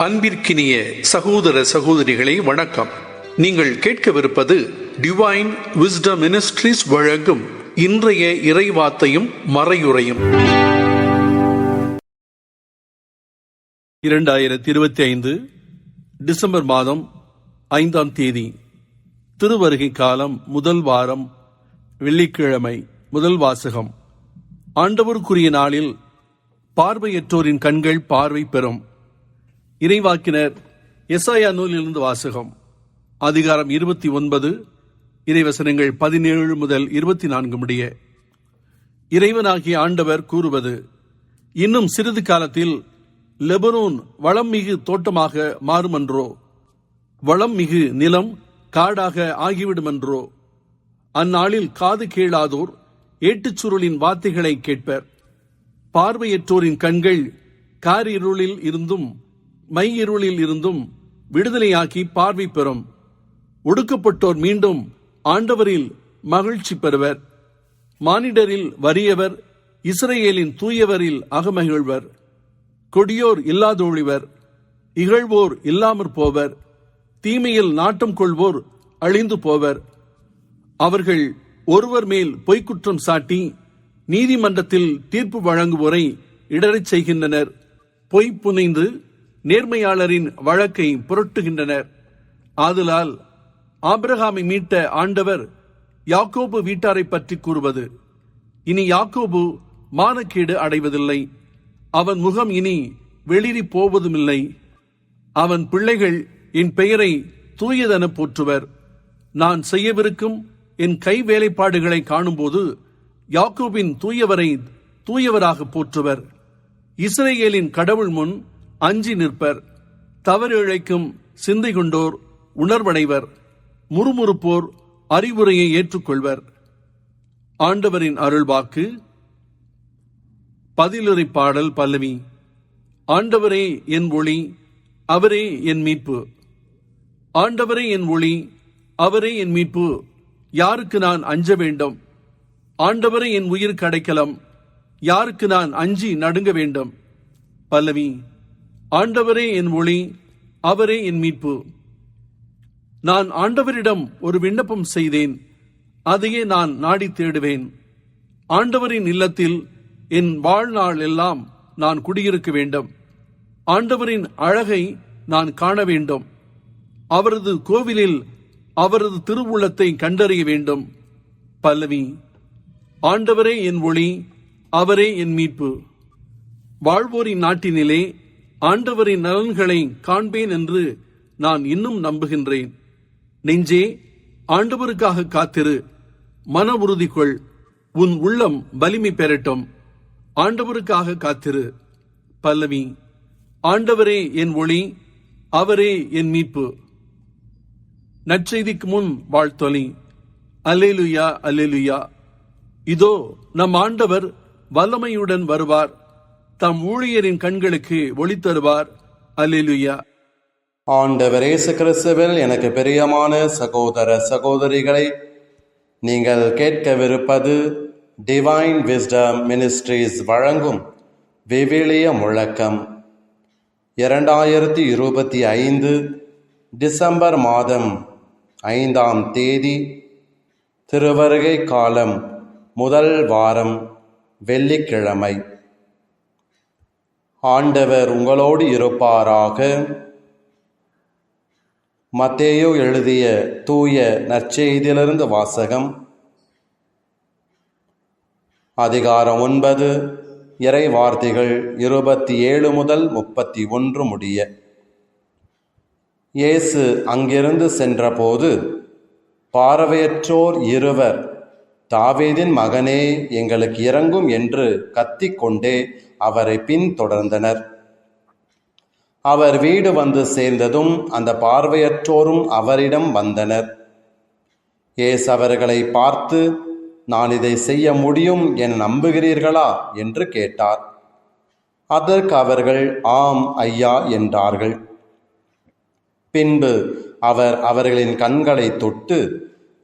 அன்பிற்கினிய சகோதர சகோதரிகளே வணக்கம். நீங்கள் கேட்கவிருப்பது டிவைன் விஸ்டம் மினிஸ்ட்ரீஸ் வழங்கும் இன்றைய இறைவார்த்தையும் மறையுரையும். 2025 டிசம்பர் மாதம் 5ஆம் தேதி, திருவருகை காலம், முதல் வாரம், வெள்ளிக்கிழமை. முதல் வாசகம். ஆண்டவருக்குரிய நாளில் பார்வையற்றோரின் கண்கள் பார்வை பெறும். இறைவாக்கினர் எசாயா நூலிலிருந்து வாசகம். அதிகாரம் 29, இறைவசனங்கள் 17 முதல் 24 முடிய. இறைவனாகிய ஆண்டவர் கூறுவது: இன்னும் சிறிது காலத்தில் லெபனோன் வளம் மிகு தோட்டமாக மாறுமன்றோ? வளம் மிகு நிலம் காடாக ஆகிவிடுமன்றோ? அந்நாளில் காது கேளாதோர் ஏட்டுச்சுருளின் வார்த்தைகளை கேட்பர். பார்வையற்றோரின் கண்கள் காரிருளில் இருந்தும் மையிருளில் இருந்தும் விடுதலையாக்கி பார்வை பெறும். ஒடுக்கப்பட்டோர் மீண்டும் ஆண்டவரில் மகிழ்ச்சி பெறுவர். மானிடரில் வறியவர் இஸ்ரேலின் தூயவரில் அகமகிழ்வர். கொடியோர் இல்லாதொழிவர், இகழ்வோர் இல்லாமற் போவர். தீமையில் நாட்டம் கொள்வோர் அழிந்து போவர். அவர்கள் ஒருவர் மேல் பொய்க்குற்றம் சாட்டி நீதிமன்றத்தில் தீர்ப்பு வழங்குவோரை இடரச் செய்கின்றனர். பொய் புனைந்து நேர்மையாளரின் வழக்கை புரட்டுகின்றனர். ஆதலால் ஆபிரகாமை மீட்ட ஆண்டவர் யாக்கோபு வீட்டாரை பற்றி கூறுவது: இனி யாக்கோபு மானக்கேடு அடைவதில்லை, அவன் முகம் இனி வெளிரி போவதுமில்லை. அவன் பிள்ளைகள் என் பெயரை தூயதென போற்றுவர். நான் செய்யவிருக்கும் என் கை வேலைப்பாடுகளை காணும்போது யாக்கோபின் தூயவரை தூயவராக போற்றுவர். இஸ்ரேலின் கடவுள் முன் அஞ்சி நிற்பர். தவறு இழைக்கும் சிந்தை கொண்டோர் உணர்வடைவர். முறுமுறுப்போர் அறிவுரையை ஏற்றுக்கொள்வர். ஆண்டவரின் அருள்வாக்கு. பதிலுரை பாடல் பல்லவி. ஆண்டவரே என் ஒளி, அவரே என் மீட்பு. ஆண்டவரே என் ஒளி, அவரே என் மீட்பு. யாருக்கு நான் அஞ்ச வேண்டும்? ஆண்டவரே என் உயிருக்கு அடைக்கலம், யாருக்கு நான் அஞ்சி நடுங்க வேண்டும்? பல்லவி. ஆண்டவரே என் ஒளி, அவரே என் மீட்பு. நான் ஆண்டவரிடம் ஒரு விண்ணப்பம் செய்தேன், அதையே நான் நாடி தேடுவேன். ஆண்டவரின் இல்லத்தில் என் வாழ்நாள் எல்லாம் நான் குடியிருக்க வேண்டும். ஆண்டவரின் அழகை நான் காண வேண்டும். அவரது கோவிலில் அவரது திருவுள்ளத்தை கண்டறிய வேண்டும். பல்லவி. ஆண்டவரே என் ஒளி, அவரே என் மீட்பு. வாழ்வோரின் நாட்டினிலே ஆண்டவரின் நலன்களை காண்பேன் என்று நான் இன்னும் நம்புகின்றேன். நெஞ்சே, ஆண்டவருக்காக காத்திரு, மன உறுதி கொள், உன் உள்ளம் வலிமை பெறட்டும். ஆண்டவருக்காக காத்திரு. பல்லவி. ஆண்டவரே என் ஒளி, அவரே என் மீட்பு. நற்செய்திக்கு முன் வாழ்த்தொலி. அல்லேலுயா, அல்லேலுயா. இதோ நம் ஆண்டவர் வல்லமையுடன் வருவார். தம் ஊழியரின் கண்களுக்கு ஒளி தருவார். அல்லேலுயா. ஆண்டவர் இயேசு கிறிஸ்துவில் எனக்கு பிரியமான சகோதர சகோதரிகளை, நீங்கள் கேட்கவிருப்பது டிவைன் விஸ்டம் மினிஸ்ட்ரீஸ் வழங்கும் விவிலிய முழக்கம். 2025 டிசம்பர் மாதம் 5ஆம் தேதி, திருவருகை காலம், முதல் வாரம், வெள்ளிக்கிழமை. ஆண்டவர் உங்களோடு இருப்பாராக. மத்தேயு எழுதிய தூய நற்செய்தியிலிருந்து வாசகம். அதிகாரம் 9, இறை வார்த்தைகள் 27 முதல் 31 முடிய. இயேசு அங்கிருந்து சென்றபோது பார்வையற்றோர் இருவர், தாவீதின் மகனே, எங்களுக்கு இரங்கும் என்று கத்திக்கொண்டே அவரை பின்தொடர்ந்தனர். அவர் வீடு வந்து சேர்ந்ததும் அந்த பார்வையற்றோரும் அவரிடம் வந்தனர். இயேசு அவர்களை பார்த்து, நான் இதை செய்ய முடியும் என நம்புகிறீர்களா என்று கேட்டார். அதற்கு அவர்கள் ஆம் ஐயா என்றார்கள். பின்பு அவர் அவர்களின் கண்களை தொட்டு,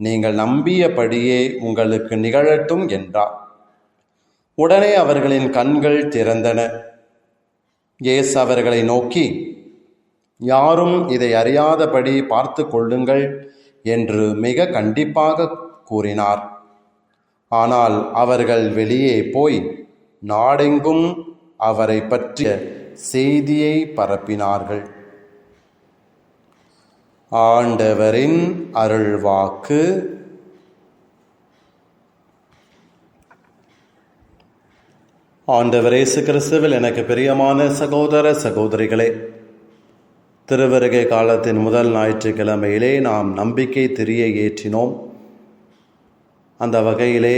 நீங்கள் நம்பியபடியே உங்களுக்கு நிகழட்டும் என்றார். உடனே அவர்களின் கண்கள் திறந்தன. இயேசு அவர்களை நோக்கி, யாரும் இதை அறியாதபடி பார்த்து கொள்ளுங்கள் என்று மிக கண்டிப்பாக கூறினார். ஆனால் அவர்கள் வெளியே போய் நாடெங்கும் அவரை பற்றிய செய்தியை பரப்பினார்கள். ஆண்டவரின் அருள்வாக்கு. ஆண்டவர் இயேசு கிறிஸ்துவில் எனக்கு பிரியமான சகோதர சகோதரிகளே, திருவருகை காலத்தின் முதல் ஞாயிற்றுக்கிழமையிலே நாம் நம்பிக்கை திரியை ஏற்றினோம். அந்த வகையிலே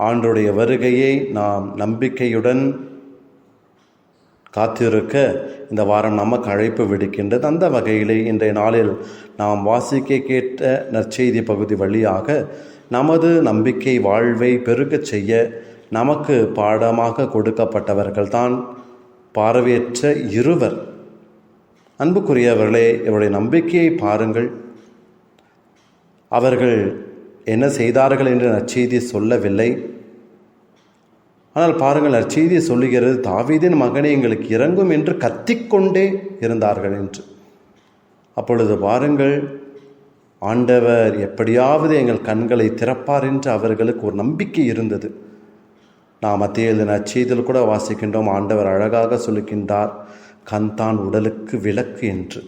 ஆண்டுடைய வருகையை நாம் நம்பிக்கையுடன் காத்திருக்க இந்த வாரம் நமக்கு அழைப்பு விடுக்கின்றது. அந்த வகையிலே இன்றைய நாளில் நாம் வாசிக்க கேட்ட நற்செய்தி பகுதி வழியாக நமது நம்பிக்கை வாழ்வை பெருகச் செய்ய நமக்கு பாடமாக கொடுக்கப்பட்டவர்கள்தான் பார்வையற்ற இருவர். அன்புக்குரியவர்களே, இவருடைய நம்பிக்கையை பாருங்கள். அவர்கள் என்ன செய்தார்கள் என்று நற்செய்தி சொல்லவில்லை. ஆனால் பாருங்கள், நற்செய்தி சொல்லுகிறது, தாவீதின் மகனே எங்களுக்கு இறங்கும் என்று கத்திக்கொண்டே இருந்தார்கள் என்று. அப்பொழுது பாருங்கள், ஆண்டவர் எப்படியாவது எங்கள் கண்களை திறப்பார் என்று அவர்களுக்கு ஒரு நம்பிக்கை இருந்தது. நாம் மத்திய நற்செய்தியில் கூட வாசிக்கின்றோம், ஆண்டவர் அழகாக சொல்லுகின்றார், கண் தான் உடலுக்கு விளக்கு என்று.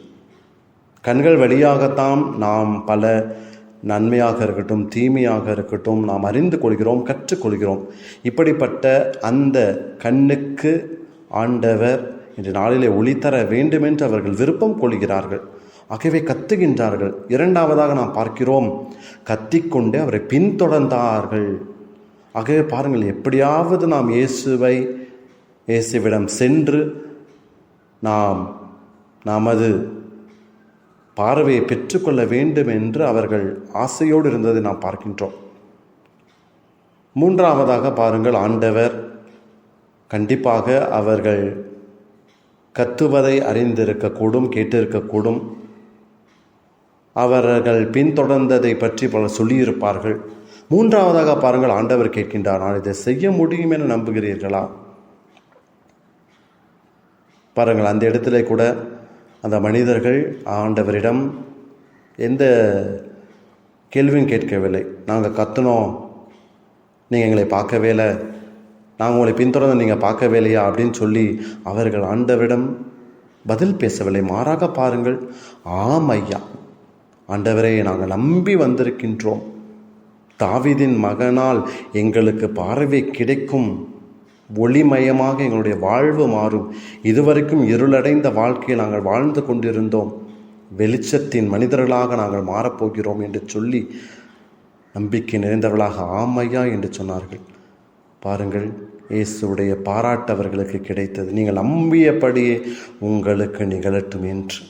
கண்கள் வழியாகத்தான் நாம் பல நன்மையாக இருக்கட்டும் தீமையாக இருக்கட்டும் நாம் அறிந்து கொள்கிறோம், கற்றுக்கொள்கிறோம். இப்படிப்பட்ட அந்த கண்ணுக்கு ஆண்டவர் இன்று நாளிலே ஒளி தர வேண்டும் என்று அவர்கள் விருப்பம் கொள்கிறார்கள். ஆகவே கத்துகின்றார்கள். இரண்டாவதாக நாம் பார்க்கிறோம், கத்திக்கொண்டே அவரை பின்தொடர்ந்தார்கள். ஆகவே பாருங்கள், எப்படியாவது நாம் இயேசுவிடம் சென்று நாம் நமது பார்வையை பெற்றுக்கொள்ள வேண்டும் என்று அவர்கள் ஆசையோடு இருந்ததை நாம் பார்க்கின்றோம். மூன்றாவதாக பாருங்கள், ஆண்டவர் கண்டிப்பாக அவர்கள் கத்துவதை அறிந்திருக்கக்கூடும், கேட்டிருக்கக்கூடும். அவர்கள் பின்தொடர்ந்ததை பற்றி பலர் சொல்லியிருப்பார்கள். மூன்றாவதாக பாருங்கள், ஆண்டவர் கேட்கின்றார், நான் இதை செய்ய முடியும் என நம்புகிறீர்களா? பாருங்கள், அந்த இடத்துல கூட அந்த மனிதர்கள் ஆண்டவரிடம் எந்த கேள்வியும் கேட்கவில்லை. நாங்கள் கத்துனோம், நீங்கள் எங்களை பார்க்கவே இல்லை, நாங்கள் உங்களை பின்தொடர்ந்து நீங்கள் பார்க்கவே இல்லையா அப்படின்னு சொல்லி அவர்கள் ஆண்டவரிடம் பதில் பேசவில்லை. மாறாக பாருங்கள், ஆம் ஐயா ஆண்டவரே, நாங்கள் நம்பி வந்திருக்கின்றோம், தாவீதின் மகனால் எங்களுக்கு பார்வை கிடைக்கும், ஒளிமயமாக எங்களுடைய வாழ்வு மாறும், இதுவரைக்கும் இருளடைந்த வாழ்க்கையை நாங்கள் வாழ்ந்து கொண்டிருந்தோம், வெளிச்சத்தின் மனிதர்களாக நாங்கள் மாறப்போகிறோம் என்று சொல்லி நம்பிக்கை நிறைந்தவர்களாக ஆமையா என்று சொன்னார்கள். பாருங்கள், இயேசுடைய பாராட்டு அவர்களுக்கு கிடைத்தது, நீங்கள் நம்பியபடியே உங்களுக்கு நிகழட்டும் என்று.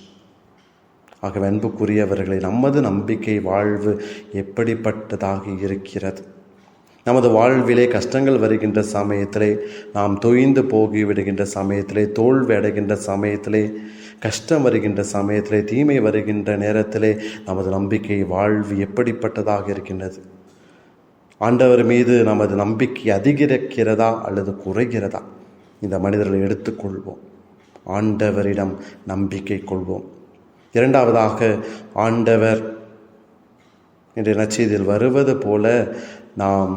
ஆக அன்புக்குரியவர்களை, நமது நம்பிக்கை வாழ்வு எப்படிப்பட்டதாக இருக்கிறது? நமது வாழ்விலே கஷ்டங்கள் வருகின்ற சமயத்திலே, நாம் தொய்ந்து போகிவிடுகின்ற சமயத்திலே, தோல்வி அடைகின்ற சமயத்திலே, கஷ்டம் வருகின்ற சமயத்திலே, தீமை வருகின்ற நேரத்திலே நமது நம்பிக்கை வாழ்வு எப்படிப்பட்டதாக இருக்கின்றது? ஆண்டவர் மீது நமது நம்பிக்கை அதிகரிக்கிறதா அல்லது குறைகிறதா? இந்த மனிதர்களை எடுத்துக்கொள்வோம், ஆண்டவரிடம் நம்பிக்கை கொள்வோம். இரண்டாவதாக, ஆண்டவர் என்ற நற்செய்தியில் வருவது போல நாம்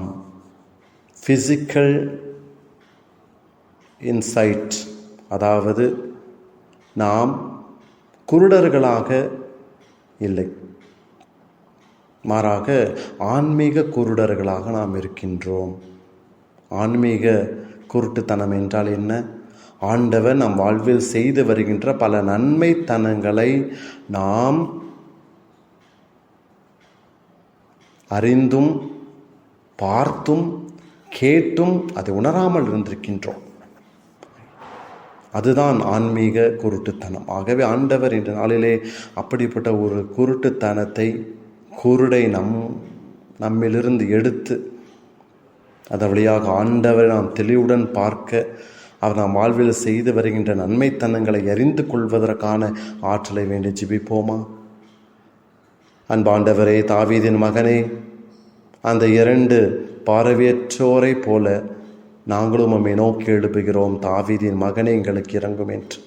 ஃபிசிக்கல் இன்சைட், அதாவது நாம் குருடர்களாக இல்லை, மாறாக ஆன்மீக குருடர்களாக நாம் இருக்கின்றோம். ஆன்மீக குருட்டுத்தனம் என்றால் என்ன? ஆண்டவர் நம் வாழ்வில் செய்து வருகின்ற பல நன்மைத்தனங்களை நாம் அறிந்தும் பார்த்தும் கேட்டும் அதை உணராமல் இருந்திருக்கின்றோம். அதுதான் ஆன்மீக குருட்டுத்தனம். ஆகவே ஆண்டவர் இன்று நாளிலே அப்படிப்பட்ட ஒரு குருட்டுத்தனத்தை, குருடை நம்மிலிருந்து எடுத்து அதன் வழியாக ஆண்டவரை நாம் தெளிவுடன் பார்க்க, அவர் நாம் வாழ்வில் செய்து வருகின்ற நன்மைத்தனங்களை அறிந்து கொள்வதற்கான ஆற்றலை வேண்டி ஜெபிப்போமா? அன்பாண்டவரே, தாவீதின் மகனே, அந்த 2 பார்வையற்றோரை போல நாங்களும் நம்மை நோக்கி எழுப்புகிறோம், தாவீதின் மகனே எங்களுக்கு இறங்கும் என்று.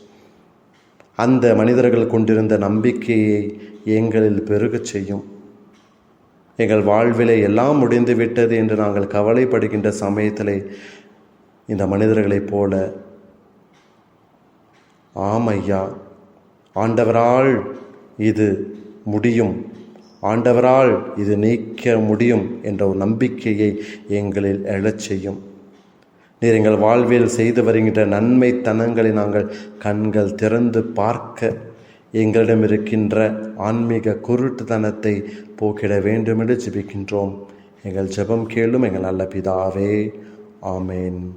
அந்த மனிதர்கள் கொண்டிருந்த நம்பிக்கையை எங்களில் பெருகச் செய்யும். எங்கள் வாழ்விலே எல்லாம் முடிந்து விட்டது என்று நாங்கள் கவலைப்படுகின்ற சமயத்திலே இந்த மனிதர்களைப் போல, ஆம் ஐயா, ஆண்டவரால் இது முடியும், ஆண்டவரால் இது நீக்க முடியும் என்ற ஒரு நம்பிக்கையை எங்களில் எழச் செய்யும். நீர் எங்கள் வாழ்வில் செய்து வருகின்ற நன்மைத்தனங்களை நாங்கள் கண்கள் திறந்து பார்க்க எங்களிடம் இருக்கின்ற ஆன்மீக குருட்டுத்தனத்தை போக்கிட வேண்டும் என்று ஜெபிக்கின்றோம். எங்கள் ஜெபம் கேளும் எங்கள் நல்ல பிதாவே. ஆமேன்.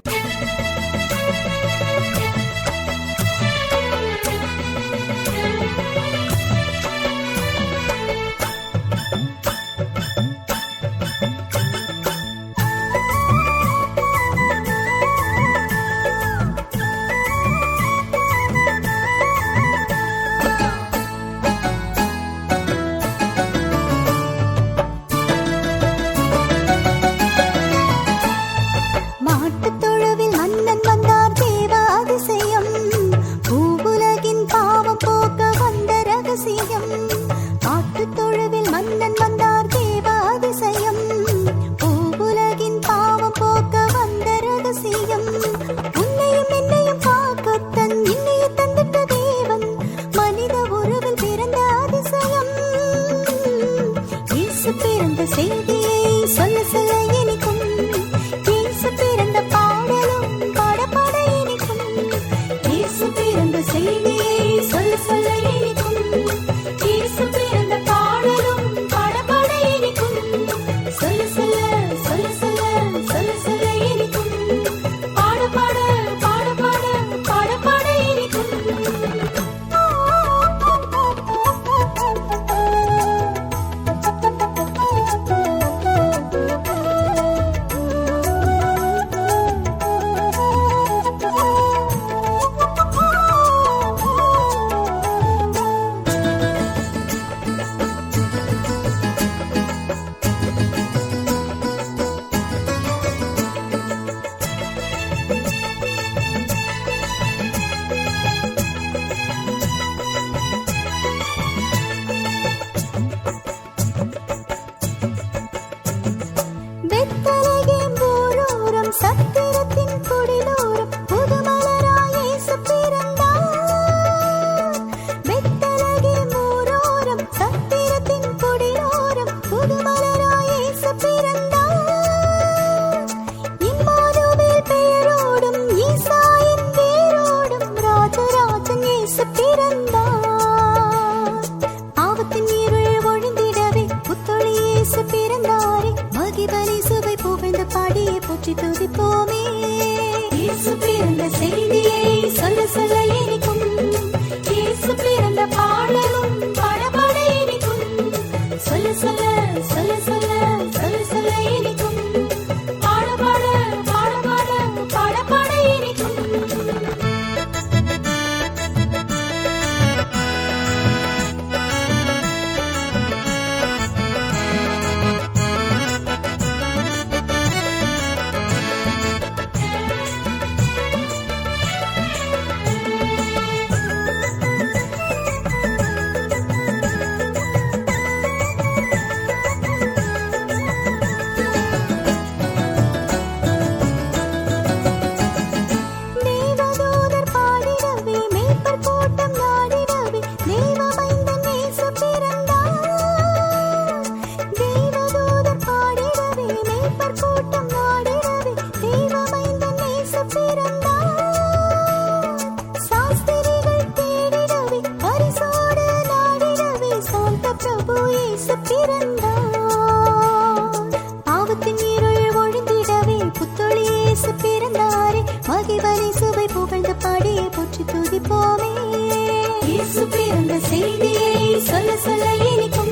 செய்தியை சொல்ல சொல்ல இனிக்கும்